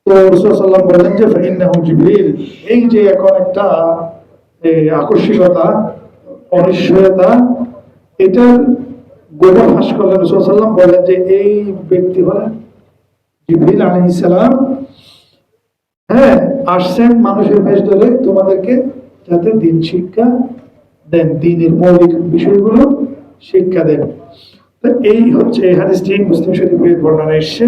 তো রাসূল সাল্লাল্লাহু আলাইহি ওয়াসাল্লাম বলেন যে ফাইন্নাহু জিবরিল। এই যে এখন একটা আকস্মিকতা, অনিশ্চয়তা, এটার গোপন ফাঁস করলেন রাসূল সাল্লাল্লাহু আলাইহি ওয়াসাল্লাম, বলেন যে এই ব্যক্তি হলেন জিবরিল আলাইহিস সালাম। হ্যাঁ, আসছেন মানুষের বেশ ধরে তোমাদেরকে যাতে দিন শিক্ষা দেন, দিনের মৌলিক বিষয়গুলো শিক্ষা দেন। তো এই হচ্ছে এই হাদিসটি মুসলিম শরীফের বর্ণনা এসেছে।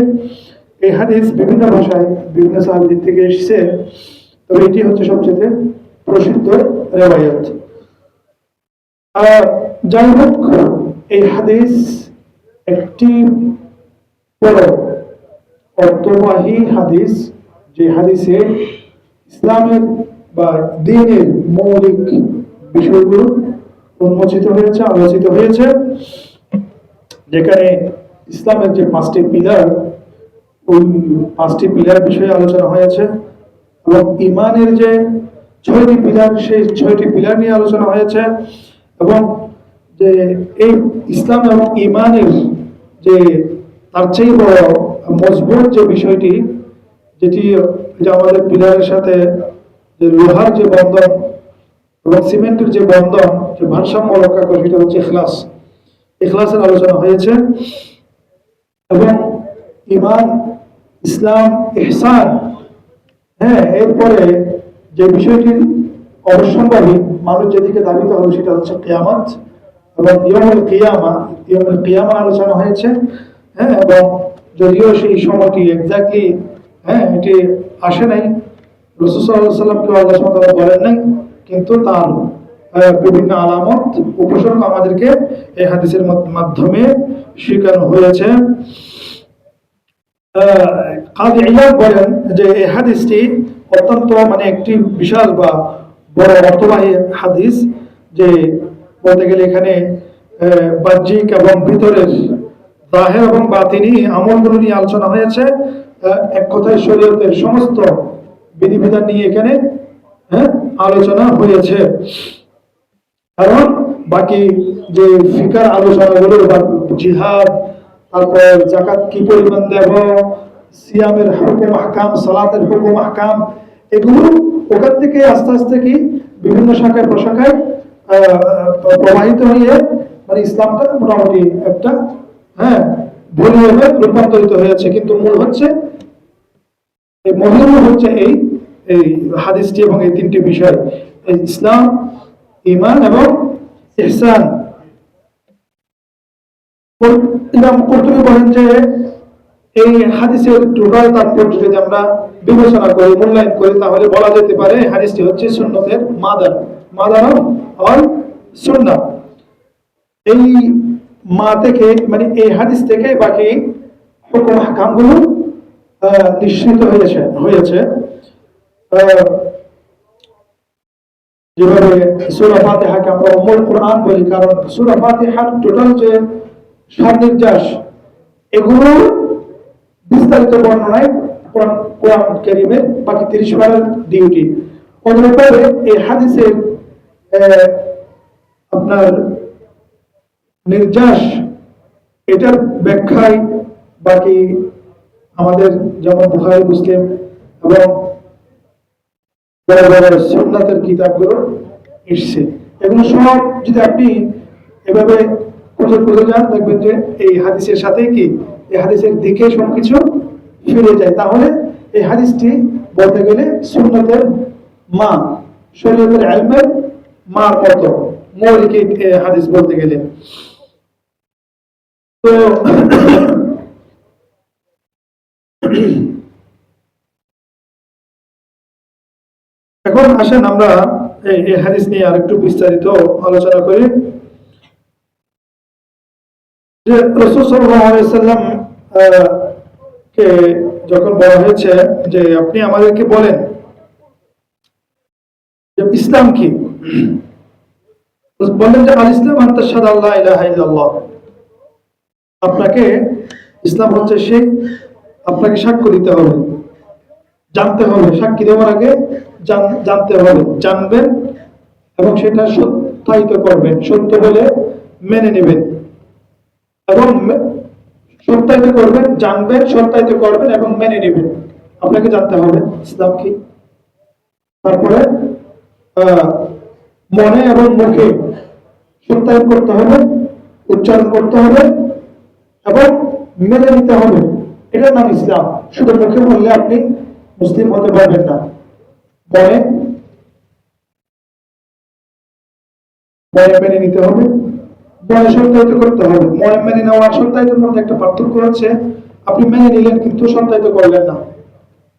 এই হাদিস বিভিন্ন ভাষায় বিভিন্ন সাহাবী থেকে এসেছে, তবে এটি হচ্ছে সবচেয়ে প্রসিদ্ধ রেওয়ায়াত। যাই হোক, এই হাদিস একটি বড় অর্থবাহী হাদিস, যে হাদিসে ইসলামের বা দ্বীনের মৌলিক বিষয়গুলো উন্মোচিত হয়েছে, আলোচিত হয়েছে, যেখানে ইসলামের যে 5টি পিলার, ওই 5টি পিলার বিষয়ে আলোচনা হয়েছে, এবং ইমানের যে 6টি পিলার, সেই 6টি পিলার নিয়ে আলোচনা হয়েছে, এবং যে এই ইসলাম এবং ইমানের যে তার চেয়ে বড় মজবুত যে বিষয়টি, যেটি আমাদের পিলারের সাথে যে লোহার যে বন্ধন এবং সিমেন্টের যে বন্ধন, যে ভারসাম্য রক্ষা করে, সেটা হচ্ছে ইখলাস। ইখলাসের আলোচনা হয়েছে। এবং ইমান, ইসলাম, ইহসান, হ্যাঁ, এরপরে যে বিষয়টি অবশ্যম্ভাবী মানুষ যেদিকে ধাবিত হবে, সেটা হচ্ছে কিয়ামত এবং ইয়াউমুল কিয়ামা আলোচনা হয়েছে। হ্যাঁ, এবং যদিও সেই সময়টি এক্স্যাক্টলি, হ্যাঁ, এটি আসে নাই, রাসূল সাল্লাল্লাহু আলাইহি ওয়াসাল্লামকে আল্লাহ সুবহানাহু ওয়া তাআলা বলেন নাই, কিন্তু তার বিভিন্ন আলামত, উপসর্গ আমাদেরকে এই হাদিসের মাধ্যমে শেখানো হয়েছে। কাজী ইয়াদ বলেন যে এই হাদিসটি অত্যন্ত একটি বিশাল বা বড় অর্থবাহী হাদিস, যে বলতে গেলে এখানে বাহ্যিক এবং ভিতরের জাহের এবং বাতিনি আমলগুলো নিয়ে আলোচনা হয়েছে। এক কথায় শরীয়তের সমস্ত বিধিবিধান নিয়ে এখানে আলোচনা হয়েছে। কারণ বাকি যে ফিকার আলোচনাগুলো, জিহাদ, তারপর যাকাত কি পরিমাণ দেব, সিয়ামের হুকুম আহকাম, সালাতের হুকুম আহকাম, এগুলো ওখান থেকে আস্তে আস্তে কি বিভিন্ন শাখায় প্রশাখায় প্রবাহিত হয়ে ইসলামটা মোটামুটি একটা ভলিউমে রূপান্তরিত হয়েছে। কিন্তু মূল হচ্ছে এই এই হাদিসটি এবং এই 3টি বিষয়, ইসলাম, ঈমান এবং ইহসান। ইমাম কুরতুবী বলেন যে এই হাদিসের টোটাল তাৎপর্য যদি আমরা বিবেচনা করি, মূল্যায়ন করি, তাহলে বলা যেতে পারে হাদিসটি হচ্ছে সুন্নতের মাদার অল সুন্নাহ। এই মা থেকে, এই হাদিস থেকে বাকি হুকুম আহকামগুলো নিশ্চিত হয়েছে। যেভাবে সূরা ফাতিহাকে আমরা উম্মুল কুরআন বলি, কারণ সূরা ফাতিহার টোটাল যে সার-নির্যাস, এগুলো বিস্তারিত বর্ণনায় কোরআন কারীমের বাকি 30 পারার ডিউটি। অনুরূপভাবে এই হাদিসের আপনার নির্যাস, এটার ব্যাখ্যায় বাকি আমাদের যেমন বুখারী, মুসলিম এবং বড় বড় সুন্নাতের কিতাবগুলো এসছে। এগুলো সব যদি আপনি এভাবে খুঁজে যান, দেখবেন যে এই হাদিসের সাথে কি, এই হাদিসের দিকে সবকিছু ফিরে যায়। তাহলে এই হাদিসটি বলতে গেলে সুন্নতের মা, শরীয়তের ইলমের মার মতো মৌলিক হাদিস বলতে গেলে। তো এখন আসেন আমরা এই হাদিস নিয়ে আরেকটু বিস্তারিত আলোচনা করি। যে রাসূল সাল্লাল্লাহু আলাইহি ওয়াসাল্লাম কে যখন বলা হয়েছে যে আপনি আমাদেরকে বলেন যে ইসলাম কি, বললেন যে আল ইসলাম আন তাশহাদু আল্লা ইলাহা ইল্লাল্লাহ। আপনাকে ইসলাম হচ্ছে সেই, আপনাকে সাক্ষ্য দিতে হবে, জানতে হবে, সাক্ষী দেওয়ার আগে জানতে হবে, জানবেন এবং সেটা সত্যায়িত করবেন, সত্য বলে মেনে নেবেন, এবং সত্যায়িত করবেন, জানবেন, সত্যায়িত করবেন এবং মেনে নেবেন। আপনাকে জানতে হবে ইসলাম কি। তারপরে মনে এবং মুখে সত্যায়ন করতে হবে, উচ্চারণ করতে হবে এবং মেনে নিতে হবে। এটার নাম ইসলাম। শুধু মুখে বললে আপনি মুসলিম হতে পারবেন না। মনে মনে মেনে নিতে হবে, মনে সত্যায়িত করতে হবে। মনে মেনে নেওয়া আর সত্যায়িতের মধ্যে একটা পার্থক্য হচ্ছে, আপনি মেনে নিলেন কিন্তু সত্যায়িত করলেন না।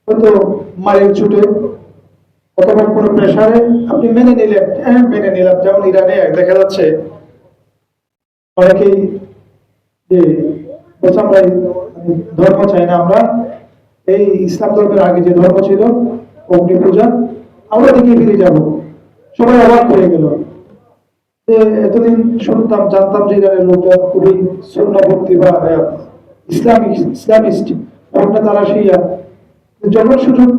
হয়তো মায়ের ছুটে অথবা কোনো প্রেশারে আপনি মেনে নিলেন, হ্যাঁ মেনে নিলাম। যেমন ইরানে দেখা যাচ্ছে অনেকেই যে বলছে আমরা ধর্ম চাই না, আমরা এই ইসলাম ধর্মের আগে যে ধর্ম ছিল অগ্নি পূজা, আমরা দিকে ফিরে যাব। সবাই অবাক হয়ে গেল যে এতদিন শুনতাম জানতাম যে ইরানের লোকজন খুবই সুন্নভক্তি বা ইসলামিস্ট, এমনটা তারা শিয়া। যখন সুযোগ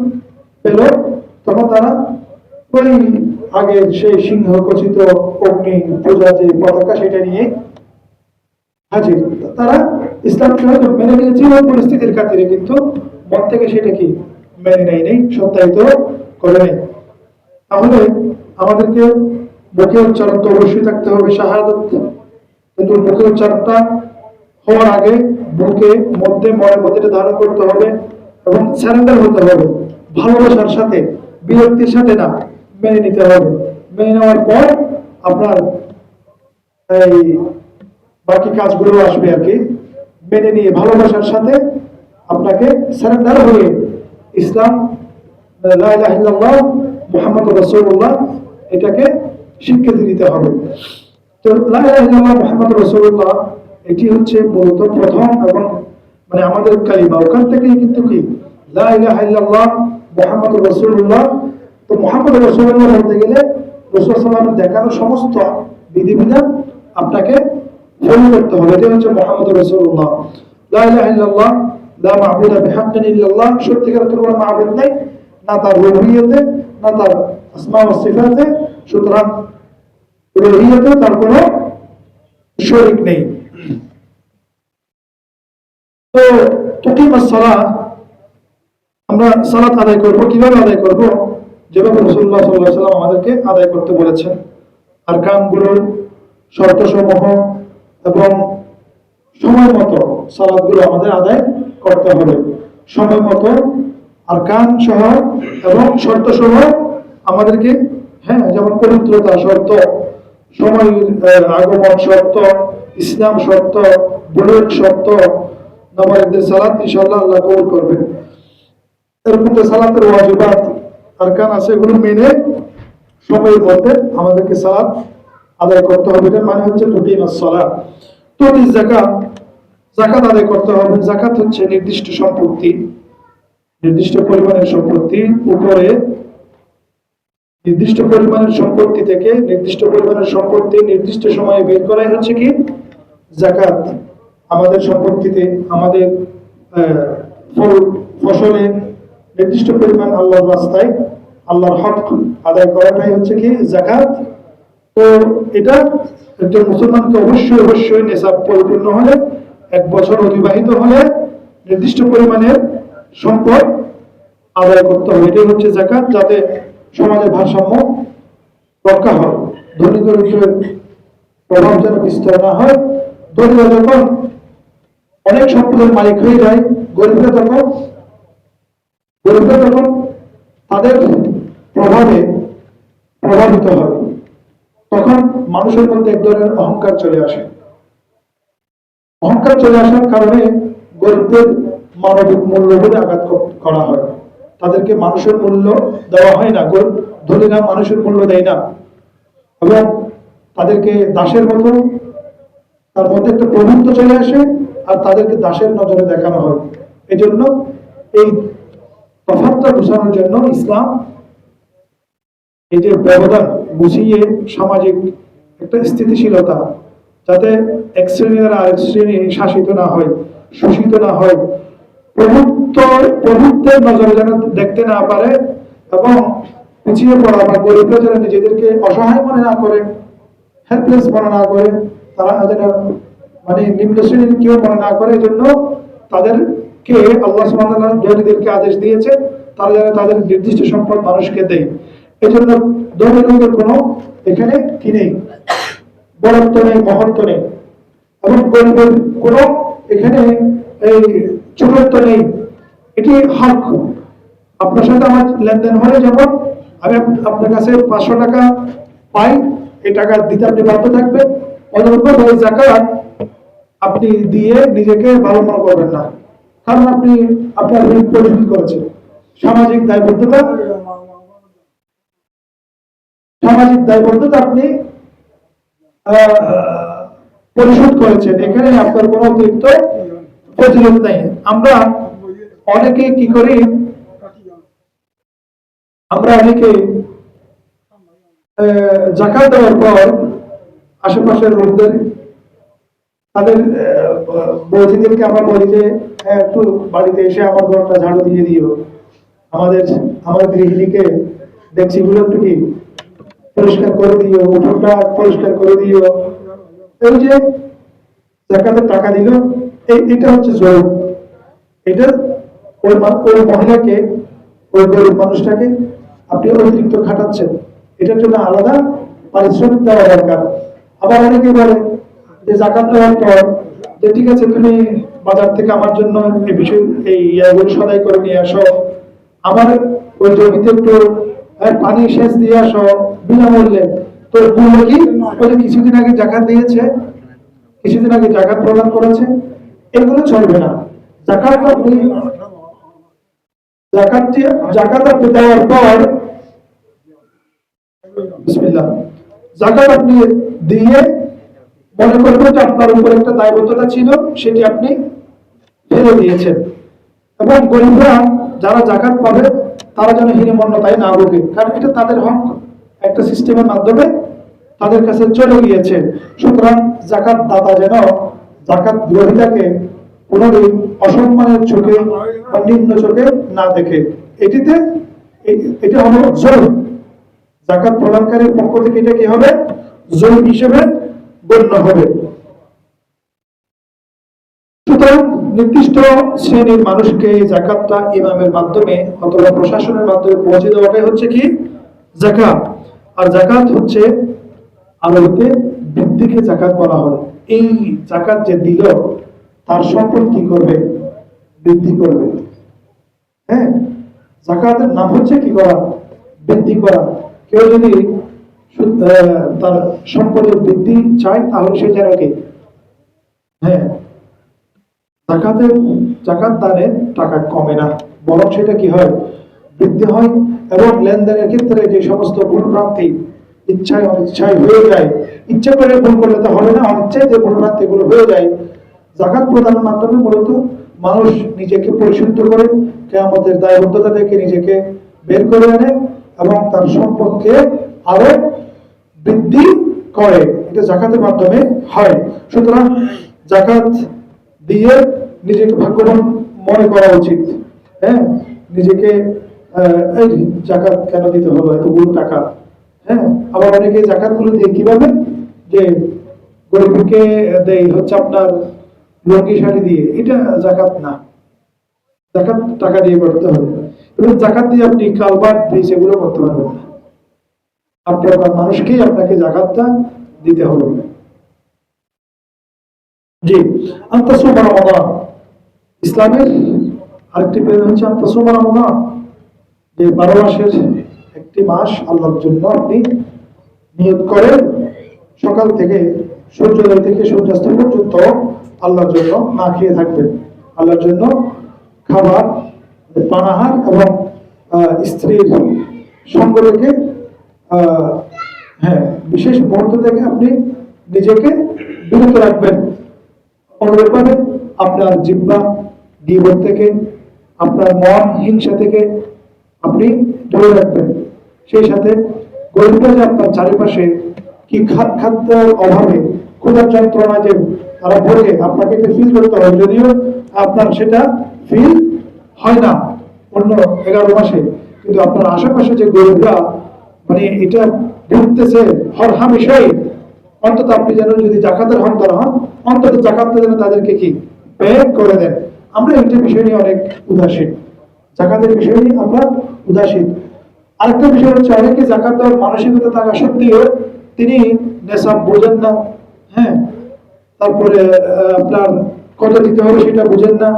পেল তখন তারা ওই আগে সেই সিংহ খচিত অগ্নি পূজা যে পতাকা সেটা নিয়ে হাজির। তারা ইসলামকে হয়তো মেনে নিয়েছিল পরিস্থিতির খাতিরে, কিন্তু মন থেকে সেটা কি মেনে নেয়নি, সত্যায়িত করে নেই। তাহলে আমাদেরকে মুখে উচ্চারণ তো অবশ্যই থাকতে হবে শাহাদাত, কিন্তু মুখে উচ্চারণটা হওয়ার আগে বুকে মধ্যে মনের মধ্যে ধারণ করতে হবে এবং স্যারেন্ডার হতে হবে, ভালোবাসার সাথে, বিরক্তির সাথে না, মেনে নিতে হবে। মেনে নেওয়ার পর আপনার এই বাকি কাজগুলো আসবে আর কি। মেনে নিয়ে ভালোবাসার সাথে আপনাকে সারেন্ডার হয়ে ইসলাম লা ইলাহা ইল্লাল্লাহ মুহাম্মাদুর রাসূলুল্লাহ এটাকে স্বীকৃতি দিতে হবে। তো লা ইলাহা ইল্লাল্লাহ মুহাম্মাদুর রাসূলুল্লাহ এটি হচ্ছে মূলত প্রথম এবং মানে আমাদের কালিমা, ওখান থেকেই কিন্তু কি লা ইলাহা ইল্লাল্লাহ মুহাম্মাদুর রাসূলুল্লাহ। তো মুহাম্মাদুর রাসূলুল্লাহ বলতে গেলে রাসূল সাল্লাল্লাহু আলাইহি ওয়াসাল্লামের দেখানো সমস্ত বিধিবিধান আপনাকে ফলো করতে হবে। এটা হচ্ছে মুহাম্মাদুর রাসূলুল্লাহ। লা ইলাহা ইল্লাল্লাহ লা মা'বুদা বিহাক্কিন ইল্লাল্লাহ, সত্যিকার কোনো মা'বুদ নেই, না তার রুবুবিয়্যতে না তার আসমা ওয়া সিফাতে। সুতরাং রুবুবিয়্যতে তার কোনো শরীক নেই। তো তুকিমাস সালাহ, আমরা সালাত আদায় করব। কিভাবে আদায় করব? যেভাবে রাসূলুল্লাহ সাল্লাল্লাহু আলাইহি ওয়াসাল্লাম আমাদেরকে আদায় করতে বলেছেন। আরকানগুলোর শর্তসমূহ এবং সময় মতো সালাতগুলো আমাদের আদায় করতে হবে। সময় মতো আরকান সহ এবং শর্ত সহ আমাদেরকে, হ্যাঁ যেমন পবিত্রতা শর্ত, সময় আগমন শর্ত, ইসলাম শর্ত, বুলুগ শর্ত, নামাজের সালাত ইনশাআল্লাহ আল্লাহ কবুল করবেন। এরকম যে সালাতের ওয়াজিবাত আরকান আছে, এগুলো মেনে সময়ের মধ্যে আমাদেরকে সালাত আদায় করতে হবে। এটার মানে হচ্ছে তুকিমাস সালাহ। তো যাকাত, যাকাত আদায় করতে হবে। যাকাত হচ্ছে নির্দিষ্ট সম্পত্তি, নির্দিষ্ট পরিমাণের সম্পত্তির উপরে, নির্দিষ্ট পরিমাণের সম্পত্তি থেকে নির্দিষ্ট পরিমাণের সম্পত্তি নির্দিষ্ট সময়ে বের করাই হচ্ছে কি যাকাত। আমাদের সম্পত্তিতে, আমাদের ফসলে নির্দিষ্ট পরিমাণ আল্লাহর রাস্তায় আল্লাহর হক আদায় করাটাই হচ্ছে কি যাকাত। তো এটা একজন মুসলমানকে অবশ্যই অবশ্যই নিসাব পরিপূর্ণ হলে, 1 বছর অতিবাহিত হলে নির্দিষ্ট পরিমাণের সম্পদ আদায় করতে হবে। এটাই হচ্ছে যাকাত, যাতে সমাজের ভারসাম্য রক্ষা হয়, ধনী দরিদ্রের প্রভাব যেন বিস্তার না হয়। ধনীরা যখন অনেক সম্পদের মালিক হয়ে যায়, গরিবরা তখন তাদের প্রভাবে প্রভাবিত হয়। তখন মানুষের মধ্যে এক ধরনের অহংকার চলে আসে। অহংকার চলে আসার কারণে গরিবদের মানবিক মূল্যবোধে আঘাত করা হয়, তাদেরকে মানুষের মূল্য দেওয়া হয় না। ধনীরা মানুষের মূল্য দেয় না এবং তাদেরকে দাসের মতো, তার মধ্যে একটা প্রভুত্ব চলে আসে আর তাদেরকে দাসের নজরে দেখানো হয়। এই জন্য এই তফাৎটা বোঝানোর জন্য ইসলাম এই যে ব্যবধান বুঝিয়ে সামাজিক একটা স্থিতিশীলতা, যাতে এক শ্রেণীর আরেক শ্রেণী শাসিত না হয়, শোষিত না হয়, প্রভুত্বের নজরে যেন দেখতে না পারে এবং পিছিয়ে পড়া বা গরিবরা যেন নিজেদেরকে অসহায় মনে না করে, হেল্পলেস মনে না করে, তারা যেন মানে নিম্ন শ্রেণীর কেউ মনে না করে। এই জন্য তাদের কে আল্লাহ সুবহানাহু ওয়া তাআলা ধনীদেরকে আদেশ দিয়েছে তারা যেন তাদের নির্দিষ্ট সম্পদ মানুষকে দেয়। এই জন্য ধনী লোকের কোনো এখানে কি নেই, বরত্ব নেই, মহত্ব নেই, এবং গরিবের কোনো এখানে এই ছোটত্ব নেই। এটি হক। আপনার সাথে আমার লেনদেন হলে যেমন আমি আপনার কাছে 500 টাকা পাই, এই টাকা দিতে আপনি বাধ্য থাকবেন, অনুরূপ ওই যাকাত আপনি দিয়ে নিজেকে ভালো মনে করবেন না, কারণ আপনি আপনার ঋণ পরিশোধ করেছেন। সামাজিক দায়বদ্ধতা, সামাজিক দায়বদ্ধতা আপনি পরিশোধ করেছেন, এখানে আপনার কোনো অতিরিক্ত ফজিলত নাই। আমরা অনেকে কি করি, আমরা অনেকে যাকাত দেওয়ার পর আশেপাশের লোকদের তাদের বৌদিদেরকে আমরা বলি যে একটু বাড়িতে এসে আমার ঘরটা ঝাড়ু দিয়ে দিও, আমার গৃহিণীকে দেখছি গুলো একটু কি পরিষ্কার করে দিও, উঠোনটা পরিষ্কার করে দিও। এই যে যাকাতের টাকা দিল, এটা হচ্ছে জরুর। এটা ওই মহিলাকে, ওই গরিব মানুষটাকে আপনি অতিরিক্ত খাটাচ্ছেন, এটার জন্য আলাদা পারিশ্রমিক দেওয়া দরকার। আবার অনেকে বলে যে যাকাত দেওয়ার পর যে ঠিক আছে তুমি বাজার থেকে আমার জন্য এই বিষয় এই ইয়াগুলো সদাই করে নিয়ে আসো, আমার ওই জমিতে একটু পানি সেচ দিয়ে আসো বিনামূল্যে। তো মূল্য কি? ওই কিছুদিন আগে যাকাত দিয়েছে, কিছুদিন আগে যাকাত প্রদান করেছে, এগুলো চলবে না। যাকাত আপনি যাকাত আপনি দেওয়ার পর বিসমিল্লাহ, যাকাত আপনি দিয়ে মনে করবেন যে আপনার উপর একটা দায়বদ্ধতা ছিল, সেটি আপনি ফেলে দিয়েছেন। এবং গরিবরা যারা যাকাত পাবে তারা যেন হীনমন্যতায় না ভোগে, কারণ এটা তাদের হক, একটা সিস্টেমের মাধ্যমে তাদের কাছে চলে গিয়েছে। সুতরাং যাকাত দাতা যেন যাকাত গ্রহীতাকে কোনোদিন অসম্মানের চোখে বা নিম্ন চোখে না দেখে। এটা হলো জুলম। যাকাত প্রদানকারীর পক্ষ থেকে এটা কি হবে? জুলম হিসেবে গণ্য হবে। সুতরাং নির্দিষ্ট শ্রেণীর মানুষকে যাকাতটা ইমামের মাধ্যমে অথবা প্রশাসনের মাধ্যমে পৌঁছে দেওয়াটাই হচ্ছে কি যাকাত। আর যাকাত হচ্ছে আরবিতে বৃদ্ধিকে যাকাত বলা হয়। এই যাকাত যে দিল তার সম্পদ কি করবে? বৃদ্ধি করবে। হ্যাঁ, যাকাতের নাম হচ্ছে কি করা? বৃদ্ধি করা। কেউ যদি তার সম্পদের বৃদ্ধি চায় তাহলে সে যেন কি, হ্যাঁ, যাকাত দানে টাকা কমে না, বরং সেটা কি হয়? বৃদ্ধি হয়। এবং লেনদেনের ক্ষেত্রে যে সমস্ত ভুলভ্রান্তি ইচ্ছায় অনিচ্ছায় হয়ে যায়, ইচ্ছা করে ভুল করলে তো হবে না, অনিচ্ছায় যে ভুলভ্রান্তি গুলো হয়ে যায়, যাকাত প্রদানের মাধ্যমে মূলত মানুষ নিজেকে পরিশুদ্ধ করে কিয়ামতের দায়বদ্ধতা থেকে নিজেকে বের করে আনে এবং তার সম্পদকে আরো বৃদ্ধি করে। এটা যাকাতের মাধ্যমে হয়। সুতরাং যাকাত দিয়ে নিজেকে ভাগ্যবান মনে করা উচিত। হ্যাঁ, নিজেকে এই যাকাত কেন দিতে হলো এতগুলো টাকা? হ্যাঁ, আবার অনেকে যাকাত গুলো দিয়ে কিভাবে যে গরিবকে দেয় হচ্ছে আপনার লুঙ্গি শাড়ি দিয়ে, এটা যাকাত না। যাকাত টাকা দিয়ে করতে হবে। এবং যাকাত দিয়ে আপনি কালবাট ব্রিজ এগুলো করতে পারবেন না। আপনার মানুষকেই আপনাকে যাকাতটা দিতে হবে। জি, আনতাসুম রমাদান, ইসলামের আরেকটি প্রেরণ হচ্ছে আনতাসুম রমাদান, যে 12 মাসের একটি মাস আল্লাহর জন্য আপনি নিয়ত করেন সকাল থেকে সূর্যোদয় থেকে সূর্যাস্ত পর্যন্ত আল্লাহর জন্য না খেয়ে থাকবেন, আল্লাহর জন্য খাবার, পানাহার এবং স্ত্রীর সঙ্গ রেখে হ্যাঁ বিশেষ মুহূর্ত থেকে আপনি নিজেকে বিরত রাখবেন। অনুরূপভাবে আপনার জিহ্বা গীবত থেকে, আপনার মন হিংসা থেকে আপনি দূরে রাখবেন। সেই সাথে গরিবরা যে আপনার চারিপাশে কি খাদ্যের অভাবে ক্ষুধার যন্ত্রণা যে তারা ভোগে, আপনাকে ফিল করতে হয়, যদিও আপনার সেটা ফিল হয় না অন্য 11 মাসে, কিন্তু আপনার আশেপাশে যে গরিবরা মানে এটা ভুগতেছে হর হামেশাই, অন্তত আপনি যেন যদি যাকাতের হকদার হন, অন্তত যাকাতটা যেন তাদেরকে কি ব্যয় করে দেন। আমরা একটা বিষয় নিয়ে অনেক উদাসীন, জাকাতের বিষয় নিয়ে আমরা উদাসীন। আরেকটা বিষয় হচ্ছে অনেকে জাকাত দেওয়ার মানসিকতা থাকা সত্ত্বেও তিনি নেশাব বোঝেন না, হ্যাঁ, তারপরে আপনার কত দিতে হবে সেটা বুঝেন না,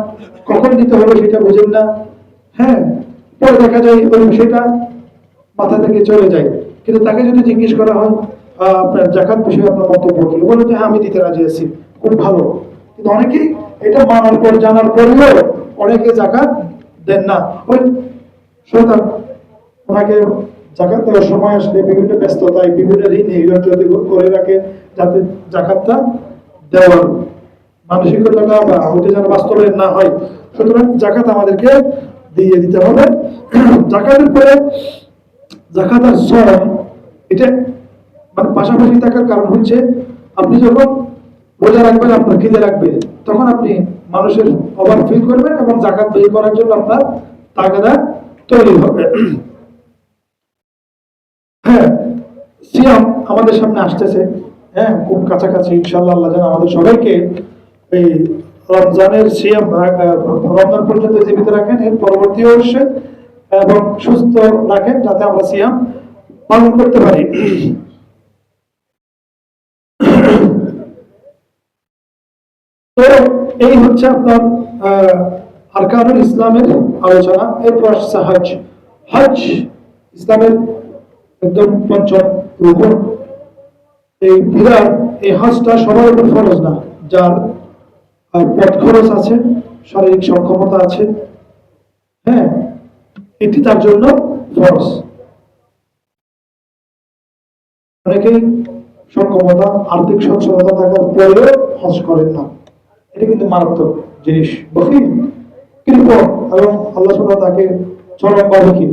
কখন দিতে হবে সেটা বুঝেন না, হ্যাঁ, পরে দেখা যায় ওই বিষয়টা মাথা থেকে চলে যায়। কিন্তু তাকে যদি জিজ্ঞেস করা হয় আপনার জাকাত বিষয়ে আপনার মন্তব্য কি, বলে যে হ্যাঁ আমি দিতে রাজি আছি, খুব ভালো। কিন্তু অনেকেই এটা মানার পর জানার পরেও অনেকে জাকাত দেন না। ওই শয়তান ওনাকে জাকাত দেওয়ার সময় আসলে বিভিন্ন ব্যস্ততায় বিভিন্ন ঋণে যদি করে রাখে যাতে জাকাতটা দেওয়ার মানসিকতাটা বা ওইটা যেন বাস্তবায়ন না হয়। সুতরাং জাকাত আমাদেরকে দিয়ে দিতে হবে। জাকাতের পরে জাকাত আর শ্রম এটা মানে পাশাপাশি থাকার কারণ হচ্ছে আপনি যখন রোজা রাখবেন আপনার খিদে রাখবে, তখন আপনি মানুষের অভাব ফিল করবেন এবং জাকাত ব্যয় করার জন্য আপনার তাগাদা তৈরি হবে। হ্যাঁ, সিয়াম আমাদের সামনে আসতেছে, হ্যাঁ খুব কাছাকাছি। ইনশাআল্লাহ আল্লাহ যেন আমাদের সবাইকে এই রমজানের সিয়াম রমজান পর্যন্ত জীবিত রাখেন, এর পরবর্তী অবশ্যই এবং সুস্থ রাখেন যাতে আমরা সিয়াম পালন করতে পারি। তো এই হচ্ছে আপনার আরকানুল ইসলামের আলোচনা। এরপর আসছে হজ। হজ ইসলামের একদম পঞ্চম রুকন। এই পিলার, এই হজটা সবার উপর ফরজ না, যার পথ খরচ আছে, শারীরিক সক্ষমতা আছে, হ্যাঁ, এটি তার জন্য ফরজ। অনেকেই সক্ষমতা আর্থিক সচ্ছলতা থাকার পরেও হজ করেন না, এটা কিন্তু মারাত্মক জিনিস। বখিল, কৃপণ এবং আল্লাহ সুবহানাহু তাকে চরমভাবে কি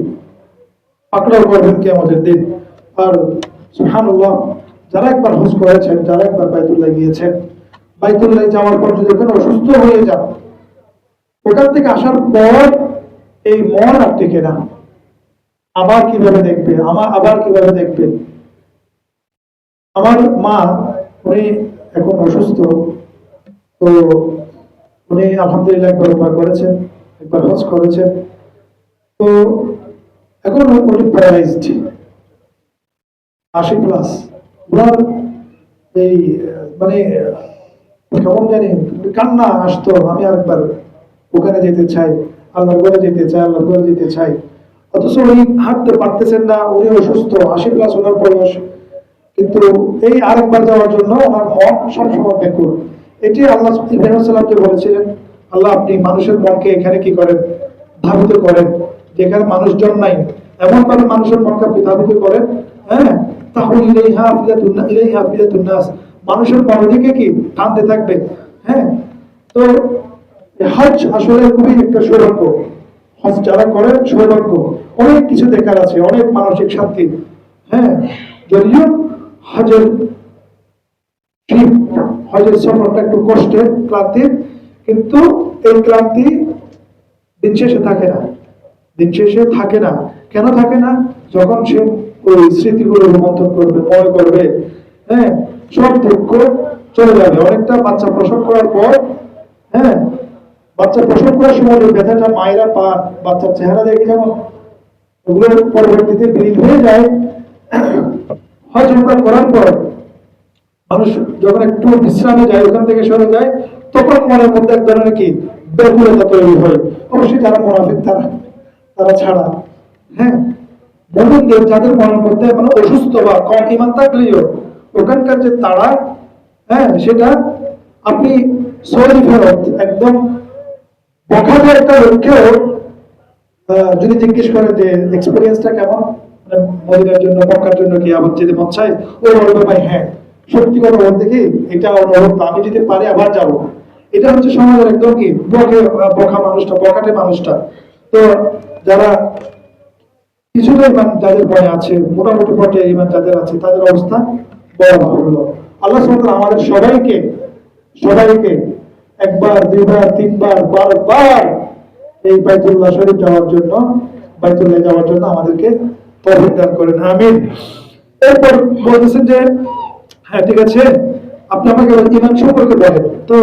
পাকড়াও করবেন কিয়ামতের দিন। আর সুবহানাল্লাহ, যারা একবার হজ করেছেন, যারা একবার বাইতুল্লাহ গিয়েছেন, বাইতুল্লাহ যাওয়ার পর যদি ওখানে অসুস্থ হয়ে যান, ওখান থেকে আসার পর এই মন আর টিকে না, আবার কিভাবে দেখবে, আবার কিভাবে দেখবে। আমার মা, উনি এখন অসুস্থ, তো উনি আলহামদুলিল্লাহ একবার উমরা করেছেন, একবার হজ করেছেন, তো এখন উনি প্যারালাইজড 80+। ওনার এই মানে কেমন জানি কান্না আসতো, আমি আরেকবার ওখানে যেতে চাই, আল্লাহর ঘরে যেতে চাই, আল্লাহর ঘরে যেতে চাই। অথচ উনি হাঁটতে পারতেছেন না, উনি অসুস্থ, 80+ ওনার বয়স, কিন্তু এই আরেকবার যাওয়ার জন্য আমার মন সবসময় ব্যাকুল। এটি আল্লাহ ইব্রাহিম সাল্লামকে বলেছিলেন, আল্লাহ আপনি মানুষের মনকে এখানে কি করেন, ধাবিত করেন, যেখানে মানুষজন নাই, এমন ভাবে মানুষের মনকে আপনি ধাবিত করেন, হ্যাঁ, তাহলে ইলাইহা আফিদাতুন নাস, মানুষের মন দিকে কি টানতে থাকবে। হ্যাঁ, তো হজ আসলে খুবই একটা সৌভাগ্য। হজ যারা করেন সৌভাগ্য, অনেক কিছু দেখার আছে, অনেক মানসিক শান্তি। হ্যাঁ, যদিও হজের ট্রিপ, হজের সফরটা একটু কষ্টের, ক্লান্তির, কিন্তু এই ক্লান্তি দিন শেষে থাকে না, দিন শেষে থাকে না। কেন থাকে না? যখন সে ওই স্মৃতিগুলো রোমন্থন করবে, মনে করবে, হ্যাঁ, সব দুঃখ চলে যাবে। অনেকটা বাচ্চা প্রসব করার পর, হ্যাঁ, বাচ্চা প্রসব করার সময় যে ব্যথাটা মায়েরা পান, বাচ্চার চেহারা দেখে যেমন ওগুলো পরবর্তীতে বিলীন হয়ে যায়, হজ উমরা করার পর মানুষ যখন একটু বিশ্রামে যায়, ওখান থেকে সরে যায়, তখন মনের মধ্যে এক ধরনের কি ব্যাকুলতা তৈরি হয়। অবশ্যই যারা মুনাফিক তারা ছাড়া, হ্যাঁ, মুমিনদের যাদের মনের মধ্যে মানে অসুস্থ বা কম ঈমান থাকলেও ওখানকার যে তাড়া, হ্যাঁ, সেটা আপনি সহি ফেরত একদম বখাটে একটা লক্ষ্যেও যদি জিজ্ঞেস করেন যে এক্সপেরিয়েন্সটা কেমন, মানে মদিনার জন্য, মক্কার জন্য কি আবার যেতে মন চাই, ও বলবে ভাই হ্যাঁ, সত্যি কথা বলতে কি এটা অনুভব, আমি যদি পারি আবার যাব। এটা হচ্ছে সমাজের একদম কি বকা মানুষটা, বখাটে মানুষটা। তো যারা কিছুটা ইমান যাদের ভয় আছে, মোটামুটি পর্যায়ে ইমান যাদের আছে, তাদের অবস্থা বড় বাহুল্য। আল্লাহ সুবহানাহু ওয়া তাআলা আমাদের সবাইকে একবার, দুইবার, তিনবার, বারবার এই বাইতুল্লাহ শরীফ যাওয়ার জন্য, বাইতুল্লাহ যাওয়ার জন্য আমাদেরকে তৌফিক দান করেন, আমিন। এরপর বলতেছেন যে হ্যাঁ ঠিক আছে, আপনি আমাকে ঈমান সম্পর্কে বলেন। তো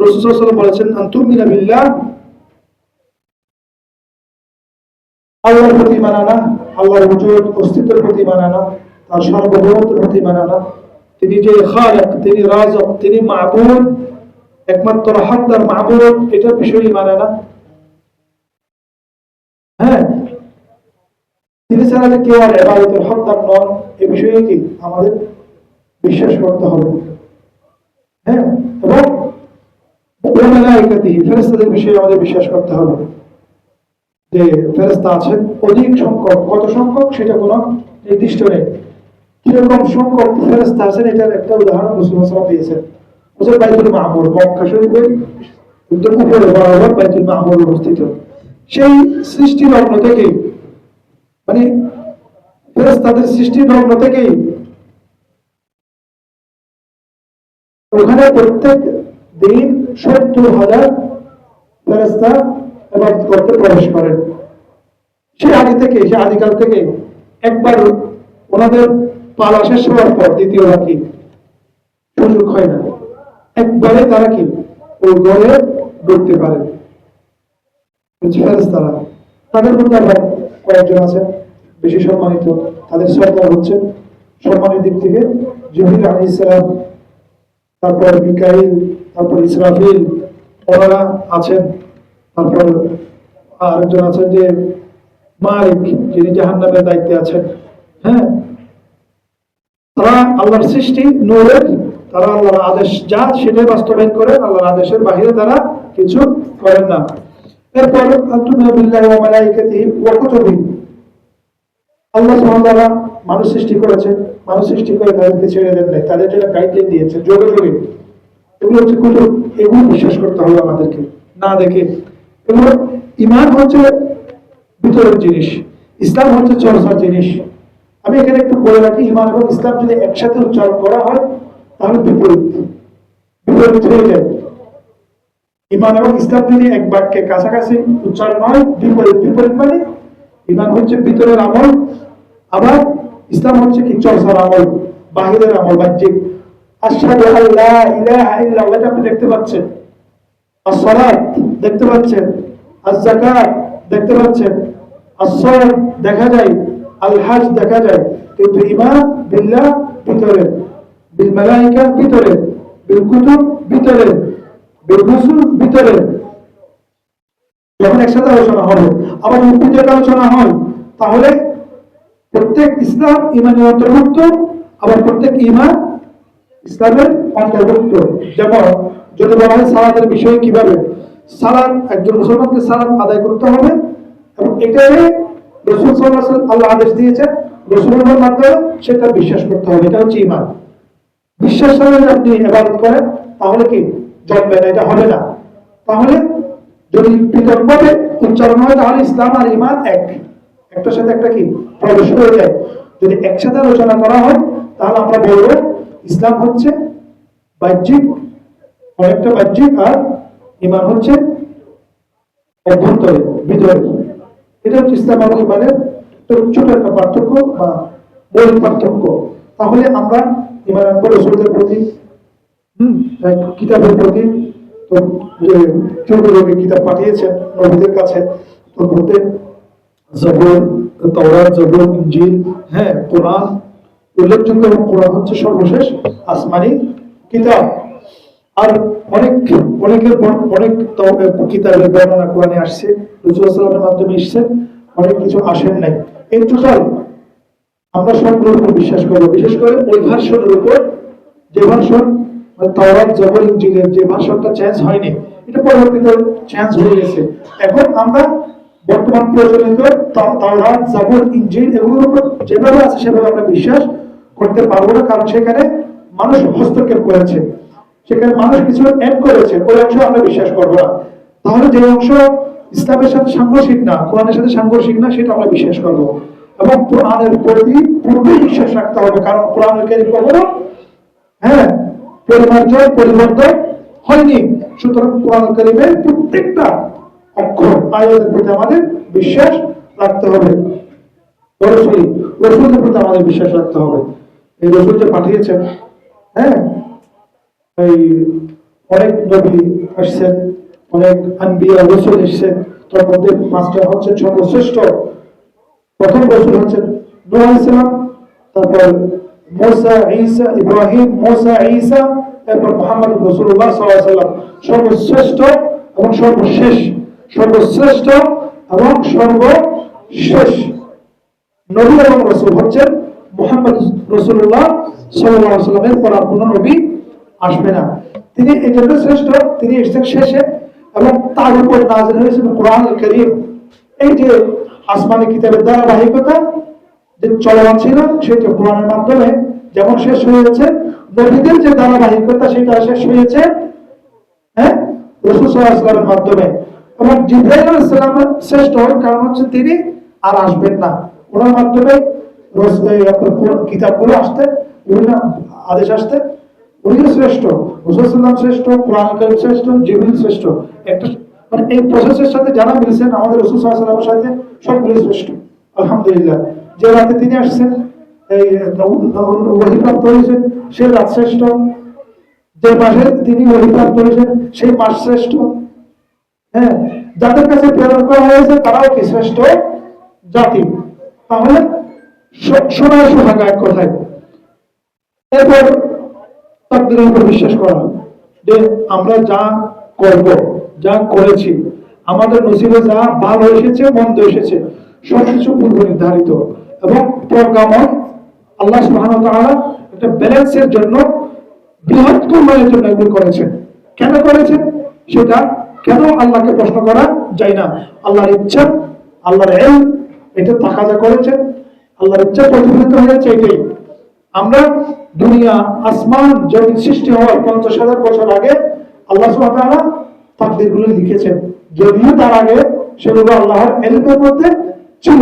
রাসূল সাল্লাল্লাহু আলাইহি ওয়াসাল্লাম বলেছেন, আনতুমিনা বিল্লাহ আল্লাহর প্রতি ঈমান আনা, আল্লাহর ওজুদ অস্তিত্বের প্রতি ঈমান আনা, তার সার্বভৌমত্বের প্রতি ঈমান আনা, তিনি যে খালিক, তিনি রাযিক, তিনি মাবুদ, একমাত্র হকদার মাবুদ, এটার বিষয়ে ঈমান আনা। হ্যাঁ, তিনি ছাড়া যে কেউ আর ইবাদতের হকদার নন, এ বিষয়ে কি আমাদের বিশ্বাস করতে হবে। হ্যাঁ, এবং মালায়েকাতিহি, ফেরেশতাদের বিষয়ে আমাদের বিশ্বাস করতে হবে যে ফেরেশতা আছেন অধিক সংখ্যক, কত সংখ্যক সেটা কোনো নির্দিষ্ট নেই। কিরকম সংখ্যক ফেরেশতা আছেন এটার একটা উদাহরণ রাসূলুল্লাহ সাল্লাল্লাহু আলাইহি ওয়াসাল্লাম দিয়েছেন। হযরত বাইতুল মামুর, মক্কা শরীফের একদম উপরে বরাবর বাইতুল মামুর অবস্থিত। সেই সৃষ্টি লগ্ন থেকেই, মানে ফেরেশতাদের সৃষ্টি লগ্ন থেকেই ওখানে প্রত্যেক দিন ৭০,০০০ ফেরেশতা ইবাদত করতে প্রবেশ করেন। সে আগে থেকে, সে আদিকাল থেকে একবার ওনাদের পালা শেষ হওয়ার পর দ্বিতীয়বার কি সুযোগ হয় না, একবারে তারা কি ওই ঘরে ঢুকতে পারেন ফেরেশতারা। তাদের মধ্যে আবার কয়েকজন আছেন বেশি সম্মানিত, তাদের সর্দার হচ্ছেন সম্মানের দিক থেকে জিবরিল আলাইহিস সালাম, তারপর মিকাইল, তারপর ইসরাফিল, ওনারা আছেন। তারপর আরেকজন আছেন যে মালিক, যিনি জাহান্নামের দায়িত্বে আছেন। হ্যাঁ, তারা আল্লাহর সৃষ্টি নূরের, তারা আল্লাহর আদেশ যা সেটাই বাস্তবায়ন করেন, আল্লাহর আদেশের বাহিরে তারা কিছু করেন না। এরপর তুমিনু বিল্লাহি ওয়া মালাইকাতিহি ওয়া কুতুবিহি, আল্লাহ সুবহানাহু ওয়া তাআলা মানুষ সৃষ্টি করেছেন, মানুষ সৃষ্টি করে তাদেরকে ছেড়ে দেন নাই, তাদের জন্য গাইডলাইন দিয়েছেন যোগে যোগে। এগুলো হচ্ছে কুতুব, এগুলো বিশ্বাস করতে হবে আমাদেরকে না দেখে। এগুলো ঈমান হচ্ছে ভিতরের জিনিস, ইসলাম হচ্ছে চর্চার জিনিস। আমি এখানে একটু বলে রাখি, ঈমান এবং ইসলাম যদি একসাথে উচ্চারণ করা হয় তাহলে বিপরীত বিপরীত হয়ে যায়। ঈমান এবং ইসলাম যদি এক বাক্যে কাছাকাছি উচ্চারণ হয়, বিপরীত বিপরীত মানে ঈমান হচ্ছে ভিতরের আমল, আবার ইসলাম হচ্ছে কি চর্চার আমল, বাহিরের আমল, বাহ্যিক। আশহাদু আল্লা ইলাহা ইল্লাল্লাহ আপনি দেখতে পাচ্ছেন, as-সালাত দেখতে পাচ্ছেন, az-যাকাত দেখতে পাচ্ছেন, as-সাওম দেখা যায়, আল-হজ দেখা যায়, কিন্তু ঈমান বিল্লাহ ভিতরে, বিল মালায়েকা ভিতরে, বিল কুতুব ভিতরে, বিল রাসূল ভিতরে। যখন একসাথে আলোচনা হবে, আবার মুক্তিযুদ্ধের আলোচনা হয়, তাহলে প্রত্যেক ইসলাম ঈমানের অন্তর্ভুক্ত, আবার প্রত্যেক ঈমান ইসলামের অন্তর্ভুক্ত। যেমন যদি বলা হয় সালাতের বিষয়ে, কিভাবে সালাত একজন মুসলমানকে সালাত আদায় করতে হবে, এবং এটাই রাসূল সাল্লাল্লাহু আলাইহি ওয়াসাল্লাম আল্লাহ আদেশ দিয়েছেন, রাসূলের মাধ্যমে সেটা বিশ্বাস করতে হবে। এটা হচ্ছে ঈমান। বিশ্বাস ছাড়া যদি আপনি ইবাদত করেন তাহলে কি জমবে না, এটা হবে না। তাহলে যদি পৃথকভাবে উচ্চারণ হয় তাহলে ইসলাম আর ঈমান এক, একটার সাথে একটা কি প্রবেশ হয়ে যায়। যদি একসাথে আলোচনা করা হয় তাহলে আমরা বলবো ইসলাম হচ্ছে বাহ্যিক, অনেকটা বাহ্যিক, আর ঈমান হচ্ছে অভ্যন্তরে, ভিতরে। এটা হচ্ছে ইসলাম এবং ঈমানের ছোট একটা পার্থক্য বা মৌলিক পার্থক্য। তাহলে আমরা ঈমান আনবো রাসূলের প্রতি, কিতাবের প্রতি। তো যে 14 কিতাব পাঠিয়েছেন নবীদের কাছে, তোর মধ্যে জবুর, তাওরাত, জবুর, ইনজিল, হ্যাঁ কোরআন উল্লেখযোগ্য, এবং কোরআন হচ্ছে সর্বশেষ আসমানি কিতাব। আর অনেক অনেকের অনেক কিতাবের বর্ণনা কোরআনে আসছে, রাসূলুল্লাহ সাল্লাল্লাহু আলাইহি ওয়াসাল্লামের মাধ্যমে এসেছে, অনেক কিছু আসেন নাই। এই টোটাল আমরা সবগুলোর উপর বিশ্বাস করবো, বিশেষ করে ওই ভার্সনের উপর, যে ভার্সন তাওরাত, জবুর, ইনজিলের যে ভার্সনটা চেঞ্জ হয়নি, এটা পরবর্তীতে চেঞ্জ হয়ে গেছে। এখন আমরা বর্তমান প্রচলিত তাওরাত, জবুর, ইনজিল এগুলোর উপর যেভাবে আছে সেভাবে আমরা বিশ্বাস করতে পারবো না, কারণ সেখানে মানুষ হস্তক্ষেপ করেছে, সেখানে মানুষ কিছু অ্যাড করেছে, ওই অংশ আমরা বিশ্বাস করবো না। তাহলে যে অংশ ইসলামের সাথে সাংঘর্ষিক না, কোরআনের সাথে সাংঘর্ষিক না, সেটা আমরা বিশ্বাস করবো। এবং কোরআনের প্রতি পূর্বে বিশ্বাস রাখতে হবে, কারণ কোরআনের কারিম কখনো পরিমার্জন পরিবর্তন হয়নি। সুতরাং কোরআন কারিমের প্রত্যেকটা অক্ষর আয়াতের প্রতি আমাদের বিশ্বাস রাখতে হবে, রাসূলের প্রতি আমাদের বিশ্বাস রাখতে হবে। এই রাসূল যে পাঠিয়েছেন, এই অনেক নবী আসছেন, অনেক আনবিয়া রাসূল এসেছেন, তার মধ্যে 5টা হচ্ছেন সর্বশ্রেষ্ঠ, প্রথম রাসূল হচ্ছেন নূহ আলাইহিস সালাম, তারপর মুসা, ঈসা, ইব্রাহিম, মুসা, ঈসা, এরপর মুহাম্মদ রাসূলুল্লাহ সাল্লাল্লাহু আলাইহি ওয়াসাল্লাম। সর্বশ্রেষ্ঠ এবং সর্বশেষ, সর্বশ্রেষ্ঠ এবং সর্বশেষ নবী এবং রাসূল হচ্ছেন মুহাম্মদ রাসূলুল্লাহ সাল্লাল্লাহু আলাইহি ওয়াসাল্লামের পর আর কোনো নবী আসবে না। তিনি এই জন্য শ্রেষ্ঠ, তিনি এসেছেন শেষে এবং তার উপর নাযিল হয়েছে কোরআনুল কারীম। এই যে আসমানি কিতাবের ধারাবাহিকতা যে চলমান ছিল সেটা কোরআনের মাধ্যমে যেমন শেষ হয়েছে, নবীদের যে ধারাবাহিকতা সেটা শেষ হয়েছে হ্যাঁ রাসূল সাল্লাল্লাহু আলাইহি ওয়াসাল্লামের মাধ্যমে। এবং জিবরাইল আলাইহিস সালাম শ্রেষ্ঠ কারণ হচ্ছে তিনি আর আসবেন না, ওনার মাধ্যমে কিতাবগুলো আসতে, বিভিন্ন আদেশ আসতে, উনিও শ্রেষ্ঠ, রাসূল সাল্লাল্লাহু আলাইহি ওয়াসাল্লাম শ্রেষ্ঠ, কোরআন কারীম শ্রেষ্ঠ, জিবরিল শ্রেষ্ঠ। একটা মানে এই প্রসেসের সাথে যারা মিলছেন আমাদের রাসূল সাল্লাল্লাহু আলাইহি ওয়াসাল্লামের সাথে সবগুলো শ্রেষ্ঠ আলহামদুলিল্লাহ। যে রাতে তিনি আসছেন এই ওহী প্রাপ্ত হয়েছেন সে রাত শ্রেষ্ঠ, যে মাসে তিনি ওহী প্রাপ্ত হয়েছেন সেই মাস শ্রেষ্ঠ। হ্যাঁ, যাদের কাছে প্রেরণ করা হয়েছে তারাও কি শ্রেষ্ঠ জাতি। তাহলে সোনায় সোহাগা এক কথায়। এরপর তাকদীরের উপর বিশ্বাস করা, যে আমরা যা করব, যা করেছি, আমাদের নসিবে যা ভালো এসেছে মন্দ এসেছে সবকিছু পূর্ব নির্ধারিত এবং প্রজ্ঞাময়। আল্লাহ সুবহানাহু ওয়া তাআলা একটা ব্যালেন্সের জন্য, বৃহৎ কল্যাণের জন্য এগুলো করেছেন। কেন করেছেন সেটা কেন আল্লাহকে প্রশ্ন করা যায় না। আল্লাহর ইচ্ছা, আল্লাহর ইলম, এটা তাকাজা করেছেন, আল্লাহর ইচ্ছা প্রতিফলিত হয়েছে এটাই। আমরা দুনিয়া আসমান জমিন সৃষ্টি হওয়ার 50,000 বছর আগে আল্লাহ সুবহানাহু ওয়া তাআলা তাকদীরগুলো লিখেছেন, যদিও তার আগে সেগুলো আল্লাহর ইলমের মধ্যে ছিল,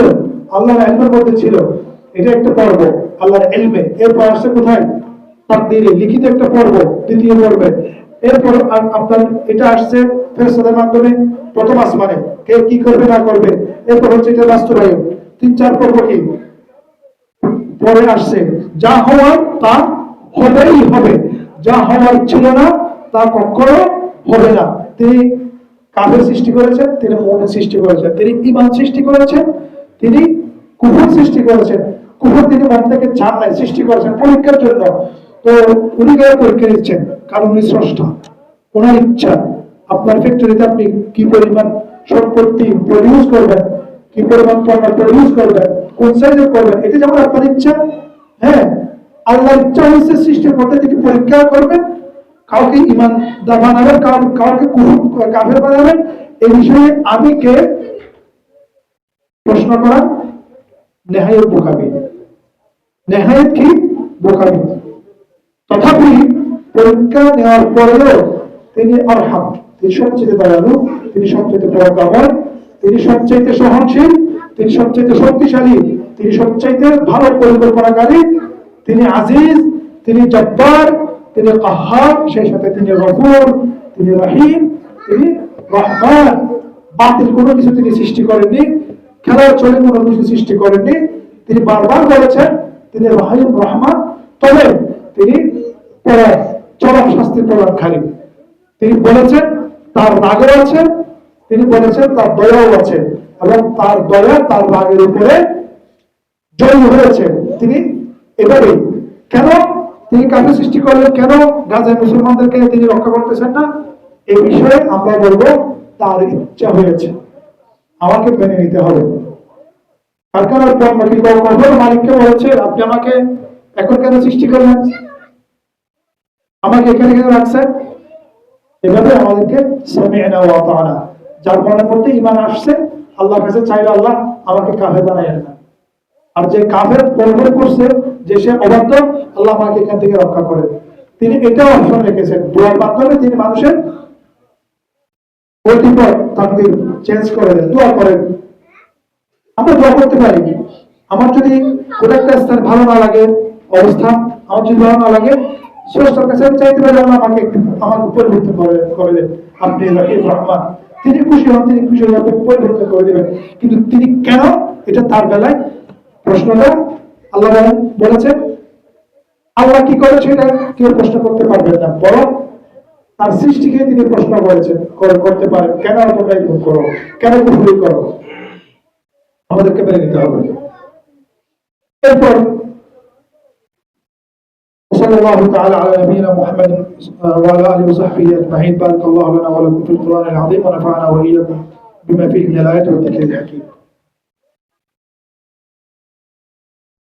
আল্লাহর ইলমের মধ্যে ছিল। এটা একটা পর্ব আল্লাহর ইলমে। এরপর আসছে কোথায়? তাকদীরে, লিখিত একটা পর্ব, দ্বিতীয় পর্বে। এরপর আপনার এটা আসছে ফেরেশতাদের মাধ্যমে প্রথম আসমানে, কে কি করবে না করবে। এরপর হচ্ছে এটা বাস্তবায়ন, 3-4 পর্ব কি পরে আসছে। যা হওয়ার তা হবেই হবে, যা হওয়ার ছিল না তা কখনো হবে না। তিনি কাফের সৃষ্টি করেছেন, তিনি মুমিন সৃষ্টি করেছেন, তিনি ঈমান সৃষ্টি করেছেন, তিনি কুফর সৃষ্টি করেছেন। কুফর তিনি মন থেকে চান নাই, সৃষ্টি করেছেন পরীক্ষার জন্য। তো উনি গিয়ে পরীক্ষা দিচ্ছেন, কারণ উনি স্রষ্টা, ওনার ইচ্ছা। আপনার ফ্যাক্টরিতে আপনি কি পরিমাণ সম্পত্তি প্রডিউস করবেন, কি পরিমাণ পণ্য প্রডিউস করবেন, কোন সাইজে করবেন, এটা যেমন আপনার ইচ্ছা। হ্যাঁ, আল্লাহর ইচ্ছা হয়েছে সৃষ্টির মধ্যে থেকে পরীক্ষা করবেন, কাউকে ঈমানদার বানাবেন, কাউকে কাফের বানাবেন। এই বিষয়ে আমি কে প্রশ্ন করা নেহায়েত বোকামি, নেহায়েত কি বোকামি। তথাপি পরীক্ষা নেওয়ার পরেও তিনি আরহাম, তিনি সবচেয়ে দয়ালু, তিনি সবচেয়ে প্রজ্ঞাময়, তিনি সবচেয়ে সহনশীল, তিনি সবচেয়ে শক্তিশালী, তিনি সবচেয়ে ভালো পরিকল্পনাকারী, তিনি আজিজ, তিনি জব্বার, তিনি কাহ্হার, সেই সাথে তিনি গফুর, তিনি রহিম, তিনি রহমান। বাতিল কোনো কিছু তিনি সৃষ্টি করেননি, খেলার চলে কোনো কিছু সৃষ্টি করেননি। তিনি বারবার বলেছেন তিনি রহিম রহমান, তবে তিনি চরম শাস্তি প্রদানকারী। তিনি বলেছেন তার রাগও আছে, তিনি বলেছেন তার দয়াও আছে, এবং তার দয়া তার রাগের উপরে জয়ী হয়েছে। তিনি এভাবেই কেন তিনি কাফের সৃষ্টি করলেন, কেন গাজায় মুসলমানদেরকে তিনি রক্ষা করতেছেন না, এই বিষয়ে আমরা বলবো তার ইচ্ছা হয়েছে, আমাকে মেনে নিতে হবে। সরকারের পর কখনো মালিককে বলেছে আপনি আমাকে এখন কেন সৃষ্টি করলেন, আমাকে এখানে কেন রাখছেন। এভাবে আমাদেরকে সামি'না ওয়া আতা'না, যার মনের মধ্যে ঈমান আসছে আল্লাহর কাছে চাইলে আল্লাহ আমাকে কাফের বানায় না। আর যে কাফের পরবর্তী করছে, যে সে অবাধ্য, আল্লাহ আমাকে এখান থেকে রক্ষা করে। তিনি এটাও অপশন রেখেছেন, দোয়ার মাধ্যমে তিনি মানুষের কতিপয় তাকদীর চেঞ্জ করে দেন, দোয়া করেন। আমরা দোয়া করতে পারি, আমার যদি কোন একটা স্থান ভালো না লাগে, অবস্থা আমার যদি ভালো না লাগে, স্রষ্টার কাছে চাইতে পারি আল্লাহ আমাকে পরিবর্তন করে দেন, আপনি রহিম রহমান। তিনি খুশি হন, তিনি খুশি হয়ে পরিবর্তন করে দেবেন। কিন্তু তিনি কেন, এটা তার বেলায় প্রশ্নটা আল্লাহ বলেছেন। আল্লাহ কি করে সেটা কেউ প্রশ্ন করতে পারবেন না, বরং তার সৃষ্টিকে তিনি প্রশ্ন করেছেন, করতে পারেন কেন তোমরা এরকম করো, কেন কুফরি করো। আমাদেরকে মেনে নিতে হবে। এরপর صلى الله تعالى على نبينا محمد وعلى اله وصحبه اجمعين. بارك الله لنا ولكم في القران العظيم ونفعنا واياكم بما فيه من الايات والذكر الحكيم.